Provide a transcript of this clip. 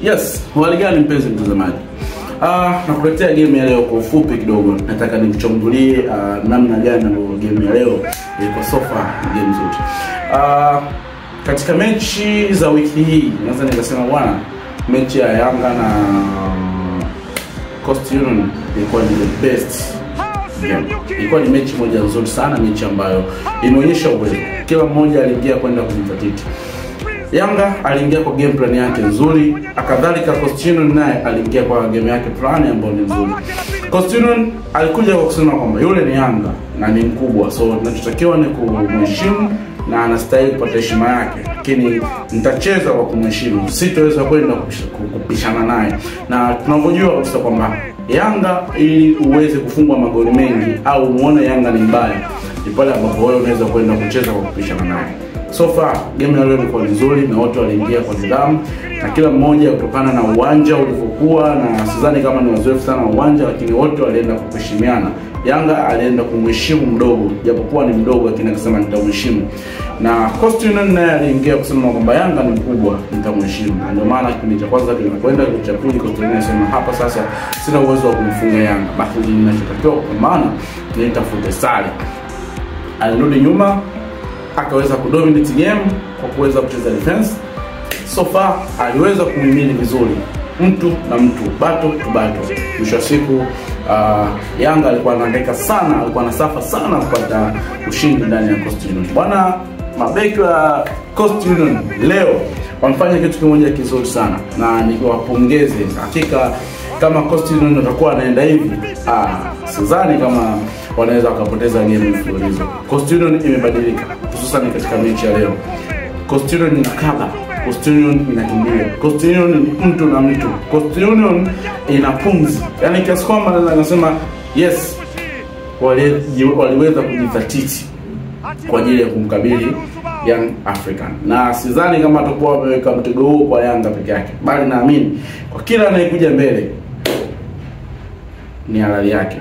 Yes, hali gani mpenzi mtazamaji? Nakuletea game ya leo kwa ufupi kidogo. Nataka nikuchambulie namna gani game ya leo iko so far, game nzuri. Katika mechi za wiki hii, naweza nikasema bwana, mechi ya Yanga na Coastal Union ilikuwa ni the best game. Ilikuwa ni mechi moja nzuri sana, mechi ambayo inaonyesha uwezo. Kila mmoja aliingia kwenda kujitahidi. Yanga aliingia kwa game plan yake nzuri, akadhalika Coastal Union naye aliingia kwa game yake plan ambayo ni nzuri. Coastal Union alikuja kwa kusema kwamba yule ni Yanga na ni mkubwa, so tunachotakiwa ni kumheshimu na anastahili kupata heshima yake, lakini nitacheza kwa kumheshimu, sitaweza kwenda kupishana naye. Na tunavyojua kabisa kwamba Yanga, ili uweze kufungwa magoli mengi au muone Yanga ni mbaya, ni pale ambapo wewe unaweza kwenda kucheza kwa kupishana naye. So far game ya leo ilikuwa nzuri na wote waliingia kwa nidhamu, na kila mmoja kutokana na uwanja ulivyokuwa, na sidhani kama ni wazoefu sana uwanja, lakini wote walienda kuheshimiana. Yanga alienda kumheshimu mdogo, japokuwa ni mdogo lakini akasema nitamheshimu. Na Coastal Union naye aliingia kusema kwamba Yanga ni mkubwa, nitamheshimu. Ndio maana kipindi cha kwanza kinakwenda cha pili, Coastal Union anasema hapa sasa sina uwezo wa kumfunga Yanga, basi ninachotakiwa kwa maana ni nitafute sare. Alirudi nyuma, akaweza kudominate game kwa kuweza kucheza defense. So far aliweza kuhimili vizuri mtu na mtu, bato to bato. Mwisho wa siku Yanga alikuwa anahangaika sana, alikuwa anasafa sana kupata ushindi ndani ya Coastal Union. Bwana, mabeki wa Coastal Union leo wamefanya kitu kimoja kizuri sana, na nikiwapongeze. Hakika kama Coastal Union watakuwa wanaenda hivi, sidhani kama wanaweza wakapoteza game mfululizo. Coastal Union imebadilika, hususan katika mechi ya leo. Coastal Union inakaba, Coastal Union inakimbia, Coastal Union ni mtu na mtu, Coastal Union ina pumzi. Yaani kiasi kwamba nasema yes, waliweza kujithatiti kwa ajili ya kumkabili Young African. Na sidhani kama atakuwa wameweka mtego huo kwa Yanga peke yake, bali naamini kwa kila anayekuja mbele ni halali yake.